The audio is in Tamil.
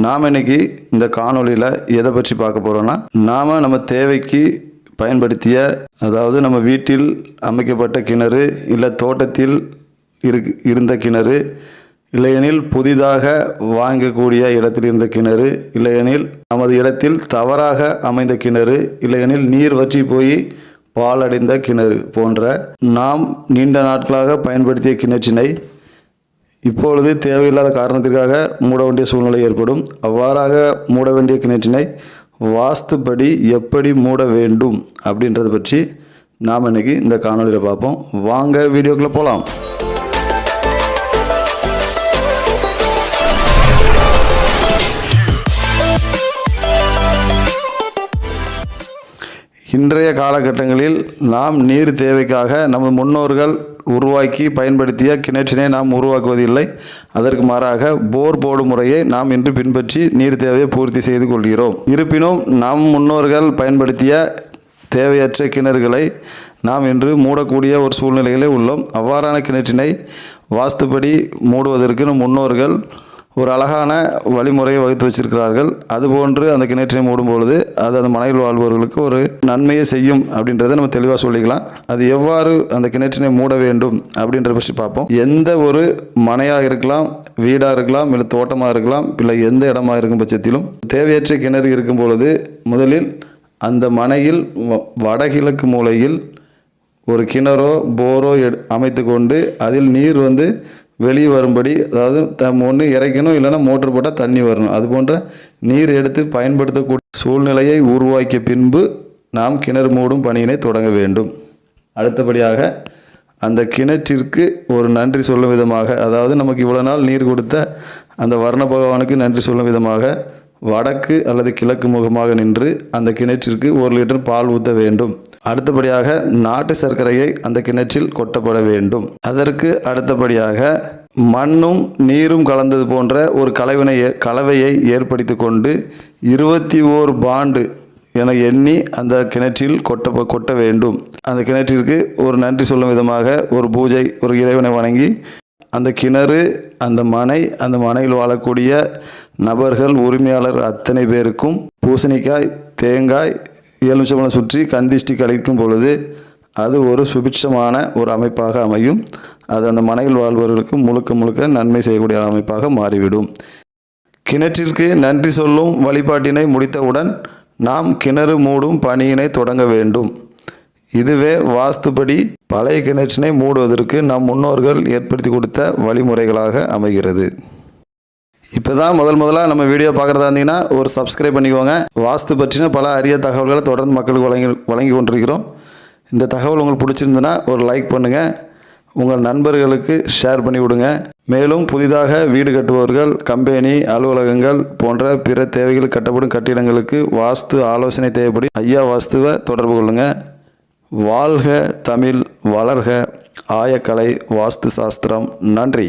நாம் இன்னைக்கு இந்த காணொளியில் எதை பற்றி பார்க்க போகிறோன்னா, நம்ம தேவைக்கு பயன்படுத்திய, அதாவது நம்ம வீட்டில் அமைக்கப்பட்ட கிணறு, இல்லை தோட்டத்தில் இருந்த கிணறு, இல்லையெனில் புதிதாக வாங்கக்கூடிய இடத்தில் இருந்த கிணறு, இல்லையெனில் நமது இடத்தில் தவறாக அமைந்த கிணறு, இல்லையெனில் நீர் வற்றி போய் பாலடைந்த கிணறு போன்ற நாம் நீண்ட நாட்களாக பயன்படுத்திய கிணற்றினை இப்பொழுது தேவையில்லாத காரணத்திற்காக மூட வேண்டிய சூழ்நிலை ஏற்படும். அவ்வாறாக மூட வேண்டிய கிணற்றினை வாஸ்துப்படி எப்படி மூட வேண்டும் அப்படின்றத பற்றி நாம் இன்னைக்கு இந்த காணொலியில் பார்ப்போம். வாங்க வீடியோக்குள்ளே போகலாம். இன்றைய காலகட்டங்களில் நாம் நீர் தேவைக்காக நமது முன்னோர்கள் உருவாக்கி பயன்படுத்திய கிணற்றினை நாம் உருவாக்குவதில்லை. அதற்கு மாறாக போர் போடும் முறையை நாம் இன்று பின்பற்றி நீர் தேவையை பூர்த்தி செய்து கொள்கிறோம். இருப்பினும் நம் முன்னோர்கள் பயன்படுத்திய தேவையற்ற கிணறுகளை நாம் இன்று மூடக்கூடிய ஒரு சூழ்நிலையிலே உள்ளோம். அவ்வாறான கிணற்றினை வாஸ்துப்படி மூடுவதற்கு நம் முன்னோர்கள் ஒரு அழகான வழிமுறையை வகுத்து வச்சிருக்கிறார்கள். அதுபோன்று அந்த கிணற்றினை மூடும் பொழுது அது அந்த மனையில் வாழ்பவர்களுக்கு ஒரு நன்மையை செய்யும் அப்படின்றத நம்ம தெளிவாக சொல்லிக்கலாம். அது எவ்வாறு அந்த கிணற்றினை மூட வேண்டும் அப்படின்றத பற்றி பார்ப்போம். எந்த ஒரு மனையாக இருக்கலாம், வீடாக இருக்கலாம், இல்லை தோட்டமாக இருக்கலாம், இல்லை எந்த இடமாக இருக்கும் பட்சத்திலும் தேவையற்ற கிணறு இருக்கும் பொழுது முதலில் அந்த மனையில் வடகிழக்கு மூலையில் ஒரு கிணறோ போரோ அமைத்து கொண்டு அதில் நீர் வெளியே வரும்படி, அதாவது ஒன்று இறைக்கணும், இல்லைன்னா மோட்டர் போட்டால் தண்ணி வரணும், அது போன்ற நீர் எடுத்து பயன்படுத்தக்கூடிய சூழ்நிலையை உருவாக்கிய பின்பு நாம் கிணறு மூடும் பணியினை தொடங்க வேண்டும். அடுத்தபடியாக அந்த கிணற்றிற்கு ஒரு நன்றி சொல்லும் விதமாக, அதாவது நமக்கு இவ்வளோ நாள் நீர் கொடுத்த அந்த வர்ண பகவானுக்கு நன்றி சொல்லும் விதமாக வடக்கு அல்லது கிழக்கு முகமாக நின்று அந்த கிணற்றிற்கு 1 லிட்டர் பால் ஊற்ற வேண்டும். அடுத்தபடியாக நாட்டு சர்க்கரையை அந்த கிணற்றில் கொட்டப்பட வேண்டும். அதற்கு அடுத்தபடியாக மண்ணும் நீரும் கலந்தது போன்ற ஒரு கலவையை ஏற்படுத்தி கொண்டு 21 பாண்டு என எண்ணி அந்த கிணற்றில் கொட்ட வேண்டும். அந்த கிணற்றிற்கு ஒரு நன்றி சொல்லும் விதமாக ஒரு பூஜை, ஒரு இறைவனை வணங்கி அந்த கிணறு, அந்த மனையில் வாழக்கூடிய நபர்கள், உரிமையாளர் அத்தனை பேருக்கும் பூசணிக்காய், தேங்காய், எலுமிச்சம்பழம் சுற்றி கந்திஷ்டி கழிக்கும் பொழுது அது ஒரு சுபிட்சமான ஒரு அமைப்பாக அமையும். அது அந்த மனையில் வாழ்பவர்களுக்கு முழுக்க நன்மை செய்யக்கூடிய அமைப்பாக மாறிவிடும். கிணற்றிற்கு நன்றி சொல்லும் வழிபாட்டினை முடித்தவுடன் நாம் கிணறு மூடும் பணியினை தொடங்க வேண்டும். இதுவே வாஸ்துப்படி பழைய கிணற்றினை மூடுவதற்கு நம் முன்னோர்கள் ஏற்படுத்தி கொடுத்த வழிமுறைகளாக அமைகிறது. இப்போ தான் முதலாக நம்ம வீடியோ பார்க்குறதா இருந்தீங்கன்னா ஒரு சப்ஸ்கிரைப் பண்ணிக்கோங்க. வாஸ்து பற்றின பல அரிய தகவல்களை தொடர்ந்து மக்களுக்கு வழங்கி கொண்டிருக்கிறோம். இந்த தகவல் உங்களுக்கு பிடிச்சிருந்துன்னா ஒரு லைக் பண்ணுங்கள், உங்கள் நண்பர்களுக்கு ஷேர் பண்ணி விடுங்க. மேலும் புதிதாக வீடு கட்டுபவர்கள், கம்பெனி, அலுவலகங்கள் போன்ற பிற தேவைகள் கட்டப்படும் கட்டிடங்களுக்கு வாஸ்து ஆலோசனை தேவைப்படும் ஐயா வாஸ்துவை தொடர்பு கொள்ளுங்கள். வாழ்க தமிழ், வளர்க ஆயக்கலை வாஸ்து சாஸ்திரம். நன்றி.